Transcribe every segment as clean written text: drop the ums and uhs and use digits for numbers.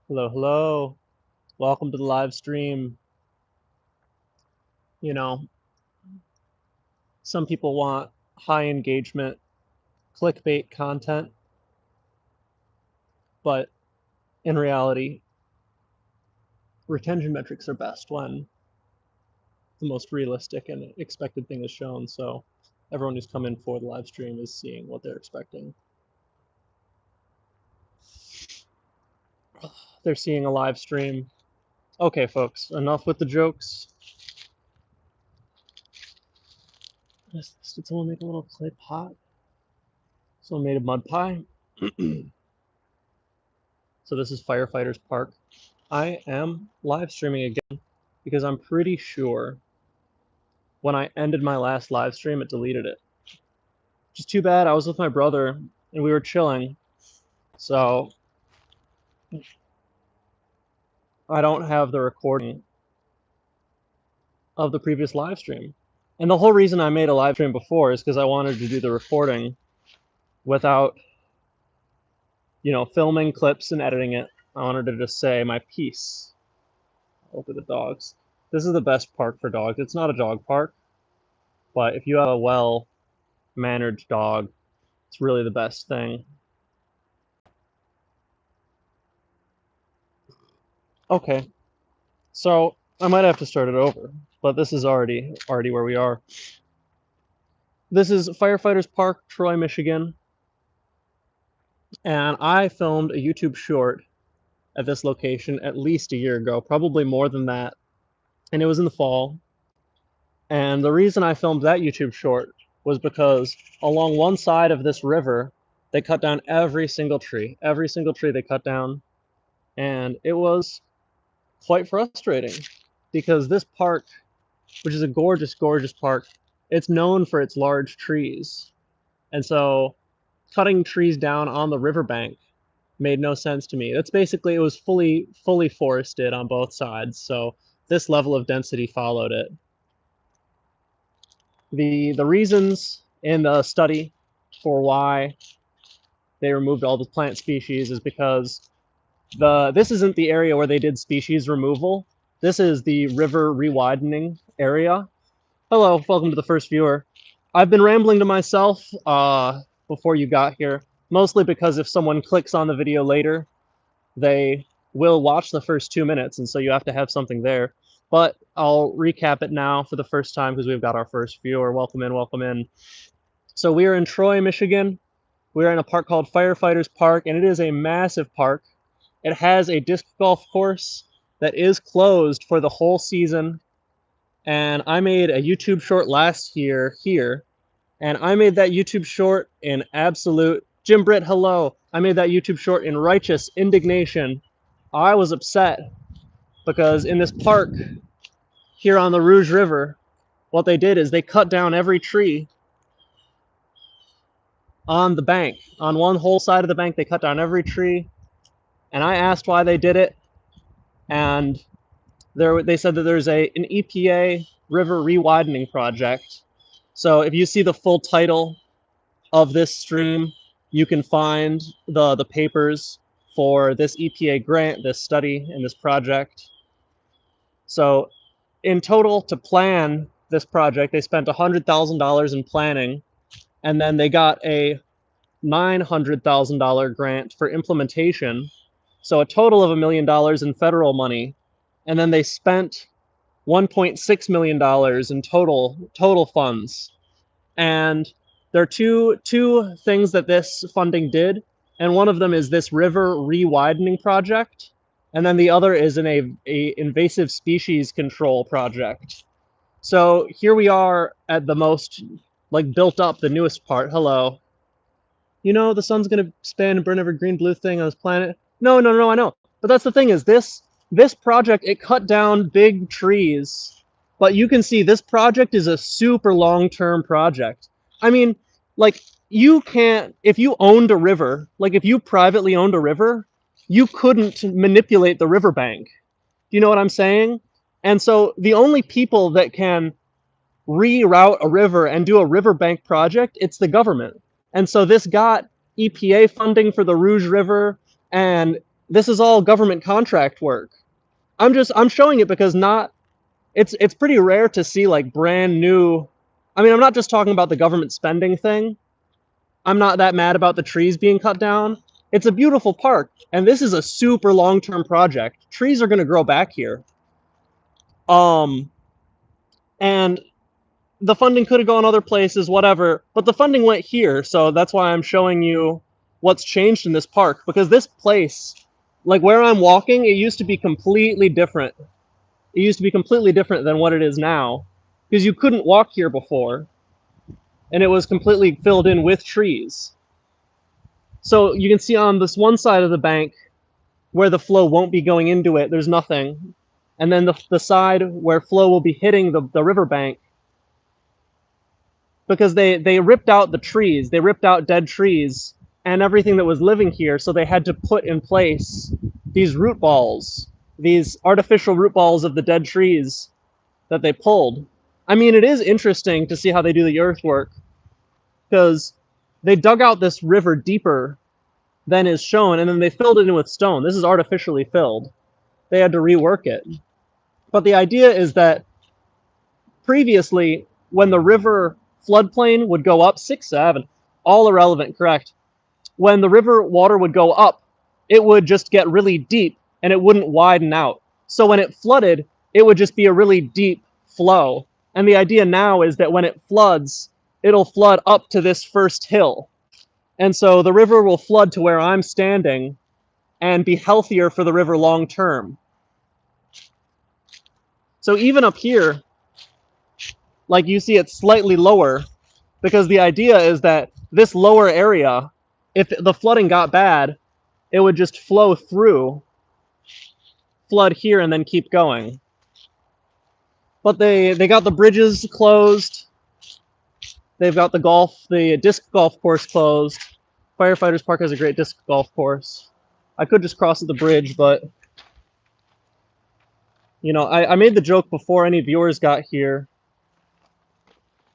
Hello, hello. Welcome to the live stream. You know, some people want high engagement, clickbait content, but in reality, retention metrics are best when the most realistic and expected thing is shown. So everyone who's come in for the live stream is seeing what they're expecting. They're seeing a live stream. Okay, folks, enough with the jokes. Did someone make a little clay pot? Someone made a mud pie. So this is Firefighters Park. I am live streaming again because I'm pretty sure when I ended my last live stream, it deleted it. Just too bad. I was with my brother and we were chilling, so I don't have the recording of the previous live stream. And the whole reason I made a live stream before is because I wanted to do the recording without, filming clips and editing it. I wanted to just say my piece. Look at the dogs. This is the best park for dogs. It's not a dog park, but if you have a well-mannered dog, it's really the best thing. Okay, so I might have to start it over, but this is already where we are. This is Firefighters Park, Troy, Michigan, and I filmed a YouTube short at this location at least a year ago, probably more than that, and it was in the fall. And the reason I filmed that YouTube short was because along one side of this river, they cut down every single tree they cut down, and it was quite frustrating because this park, which is a gorgeous, gorgeous park, it's known for its large trees. And so cutting trees down on the riverbank made no sense to me. That's basically, it was fully forested on both sides. So this level of density followed it. The reasons in the study for why they removed all the plant species is because this isn't the area where they did species removal. This is the river rewidening area. Hello, welcome to the first viewer. I've been rambling to myself before you got here, mostly because if someone clicks on the video later, they will watch the first 2 minutes, and so you have to have something there. But I'll recap it now for the first time because we've got our first viewer. Welcome in, welcome in. So we are in Troy, Michigan. We are in a park called Firefighters Park, and it is a massive park. It has a disc golf course that is closed for the whole season. And I made a YouTube short last year here, and I made that YouTube short in absolute Jim Britt, hello. I made that YouTube short in righteous indignation. I was upset because in this park here on the Rouge River, what they did is they cut down every tree on the bank. On one whole side of the bank, they cut down every tree. And I asked why they did it, and they said that there's an EPA river rewidening project. So if you see the full title of this stream, you can find the papers for this EPA grant, this study, and this project. So in total, to plan this project, they spent $100,000 in planning, and then they got a $900,000 grant for implementation. So a total of $1 million in federal money, and then they spent $1.6 million in total funds. And there are two things that this funding did, and one of them is this river rewidening project, and then the other is a invasive species control project. So here we are at the most built up, the newest part. Hello. The sun's gonna spin and burn every green blue thing on this planet. No, I know. But that's the thing is this project, it cut down big trees, but you can see this project is a super long-term project. I mean, you can't, if you owned a river, if you privately owned a river, you couldn't manipulate the riverbank. Do you know what I'm saying? And so the only people that can reroute a river and do a riverbank project, it's the government. And so this got EPA funding for the Rouge River, and This is all government contract work. I'm showing it because it's pretty rare to see like brand new. I mean, I'm not just talking about the government spending thing. I'm not that mad about the trees being cut down. It's a beautiful park, and this is a super long-term project. Trees are going to grow back here. And the funding could have gone other places, whatever, but the funding went here, so that's why I'm showing you what's changed in this park, because this place, like where I'm walking, it used to be completely different. It used to be completely different than what it is now, because you couldn't walk here before, and it was completely filled in with trees. So you can see on this one side of the bank where the flow won't be going into it, there's nothing. And then the side where flow will be hitting the riverbank, because they ripped out the trees, they ripped out dead trees and everything that was living here, so they had to put in place these root balls, these artificial root balls of the dead trees that they pulled. I mean, it is interesting to see how they do the earthwork, because they dug out this river deeper than is shown, and then they filled it in with stone. This is artificially filled. They had to rework it. But the idea is that previously, when the river floodplain would go up, 6-7, all irrelevant, correct. When the river water would go up, it would just get really deep and it wouldn't widen out. So when it flooded, it would just be a really deep flow. And the idea now is that when it floods, it'll flood up to this first hill. And so the river will flood to where I'm standing and be healthier for the river long term. So even up here, like you see, it's slightly lower, because the idea is that this lower area, if the flooding got bad, it would just flow through, flood here, and then keep going. But they got the bridges closed. They've got the disc golf course closed. Firefighters Park has a great disc golf course. I could just cross at the bridge, but you know, I made the joke before any viewers got here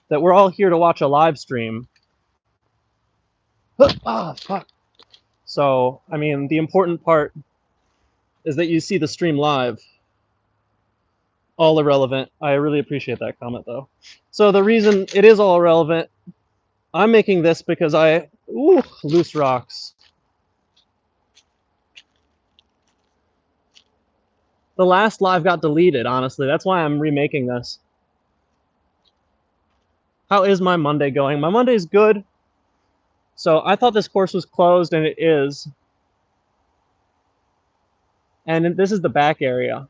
that we're all here to watch a live stream. Ah, fuck. So, I mean, the important part is that you see the stream live. All irrelevant. I really appreciate that comment, though. So the reason it is all irrelevant, I'm making this because ooh, loose rocks. The last live got deleted, honestly. That's why I'm remaking this. How is my Monday going? My Monday's good. So I thought this course was closed, and it is. And this is the back area.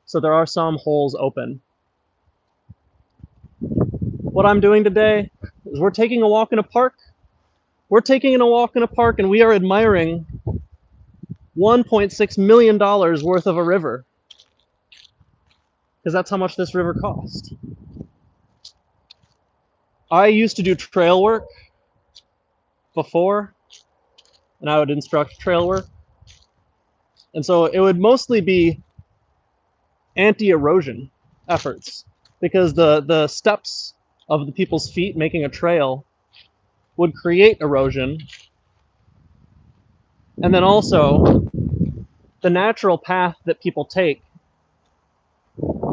So there are some holes open. What I'm doing today is we're taking a walk in a park. We're taking a walk in a park, and we are admiring $1.6 million worth of a river, because that's how much this river cost. I used to do trail work before, and I would instruct trail work. And so it would mostly be anti-erosion efforts, because the steps of the people's feet making a trail would create erosion. And then also, the natural path that people take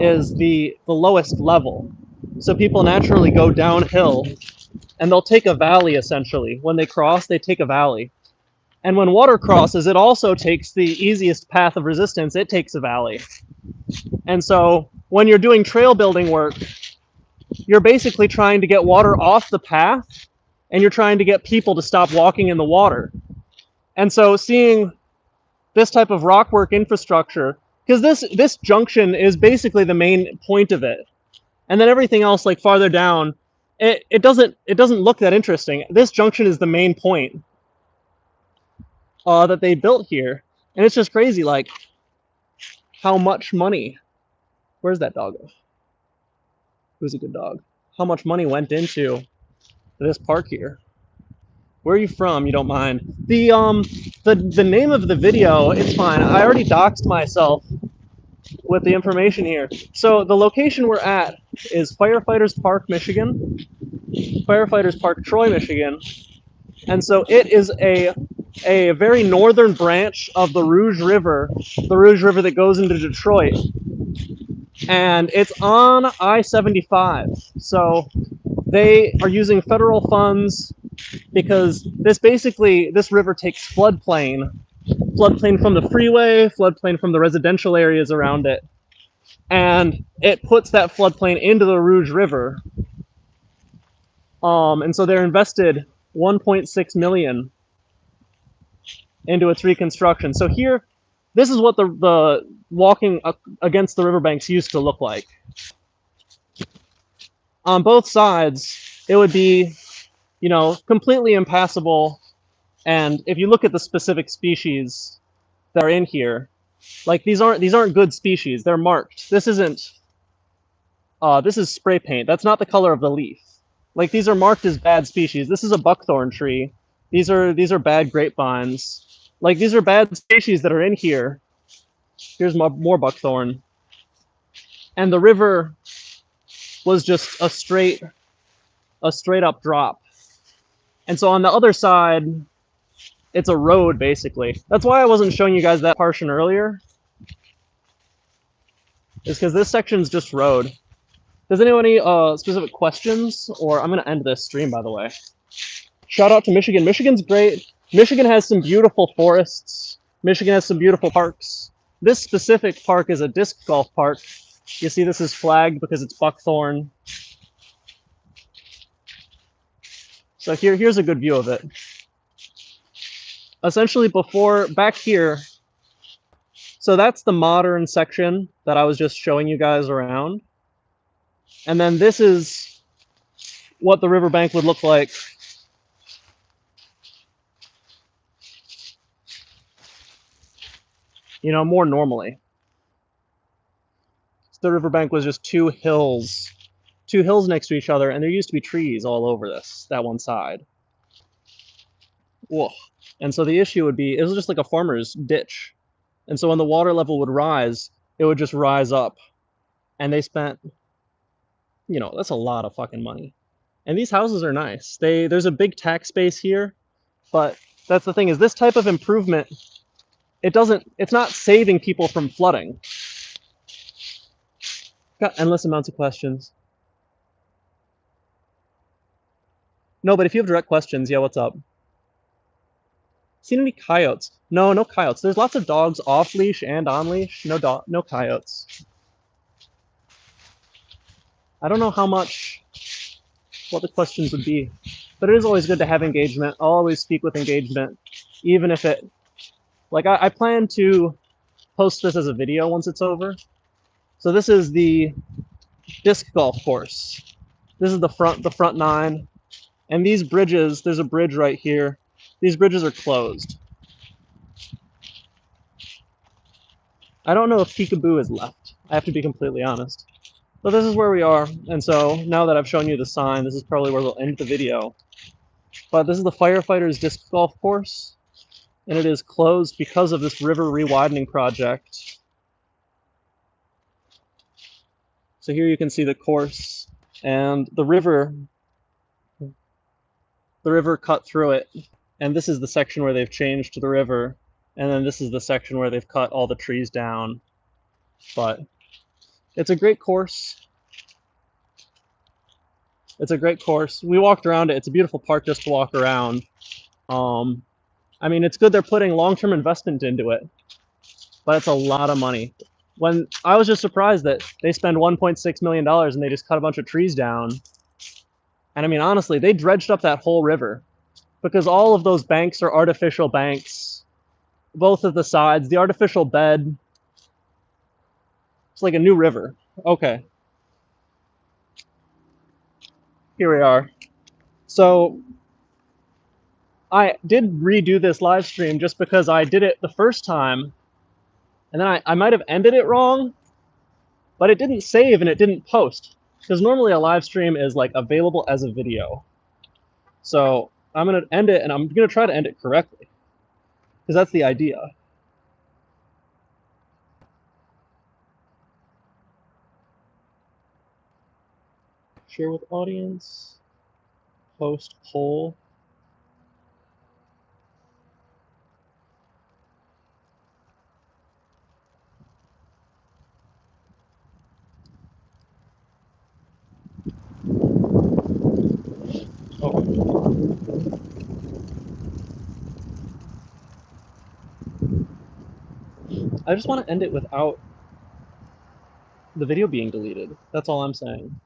is the lowest level. So people naturally go downhill, and they'll take a valley, essentially. When they cross, they take a valley. And when water crosses, it also takes the easiest path of resistance. It takes a valley. And so when you're doing trail building work, you're basically trying to get water off the path, and you're trying to get people to stop walking in the water. And so seeing this type of rock work infrastructure, because this junction is basically the main point of it. And then everything else, like farther down, it doesn't look that interesting. This junction is the main point that they built here. And it's just crazy, like, how much money, where's that dog? Who's a good dog? How much money went into this park here? Where are you from? You don't mind? The name of the video, it's fine. I already doxed myself with the information here. So the location we're at is Firefighters Park, Michigan. Firefighters Park, Troy, Michigan. And so it is a a very northern branch of the Rouge River that goes into Detroit. And it's on I-75. So they are using federal funds because this river takes floodplain from the freeway, floodplain from the residential areas around it, and it puts that floodplain into the Rouge River. And so they're invested 1.6 million into its reconstruction. So here, this is what the walking against the riverbanks used to look like. On both sides, it would be, completely impassable. And if you look at the specific species that are in here, like these aren't good species. They're marked. This isn't. This is spray paint. That's not the color of the leaf. Like these are marked as bad species. This is a buckthorn tree. These are bad grapevines. Like these are bad species that are in here. Here's more buckthorn. And the river was just a straight up drop. And so on the other side, it's a road basically. That's why I wasn't showing you guys that portion earlier. Is because this section's just road. Does anyone have any specific questions? Or I'm gonna end this stream, by the way. Shout out to Michigan. Michigan's great. Michigan has some beautiful forests. Michigan has some beautiful parks. This specific park is a disc golf park. You see this is flagged because it's buckthorn. So here's a good view of it. Essentially back here, so that's the modern section that I was just showing you guys around. And then this is what the riverbank would look like more normally. The riverbank was just two hills next to each other, and there used to be trees all over that one side. Whoa. And so the issue would be, it was just like a farmer's ditch. And so when the water level would rise, it would just rise up. And they spent, that's a lot of fucking money. And these houses are nice. There's a big tax base here, but that's the thing is this type of improvement, it's not saving people from flooding. Got endless amounts of questions. No, but if you have direct questions, yeah, what's up? Seen any coyotes? No coyotes. There's lots of dogs off leash and on leash. No coyotes. I don't know what the questions would be, but it is always good to have engagement. I'll always speak with engagement, even if it, like I plan to post this as a video once it's over. So this is the disc golf course. This is the front nine, and these bridges. There's a bridge right here. These bridges are closed. I don't know if Peekaboo is left. I have to be completely honest. But this is where we are, and so now that I've shown you the sign, this is probably where we'll end the video. But this is the Firefighters disc golf course, and it is closed because of this river rewidening project. So here you can see the course, and the river cut through it, and this is the section where they've changed the river, and then this is the section where they've cut all the trees down. But it's a great course. It's a great course. We walked around it. It's a beautiful park just to walk around. I mean, it's good they're putting long-term investment into it, but it's a lot of money. When I was just surprised that they spend $1.6 million and they just cut a bunch of trees down. And I mean, honestly, they dredged up that whole river because all of those banks are artificial banks. Both of the sides, the artificial bed, it's like a new river. Okay. Here we are. So I did redo this live stream just because I did it the first time, and then I might have ended it wrong, but it didn't save and it didn't post, because normally a live stream is like available as a video. So I'm going to end it, and I'm going to try to end it correctly, because that's the idea. Share with audience, post poll. I just want to end it without the video being deleted. That's all I'm saying.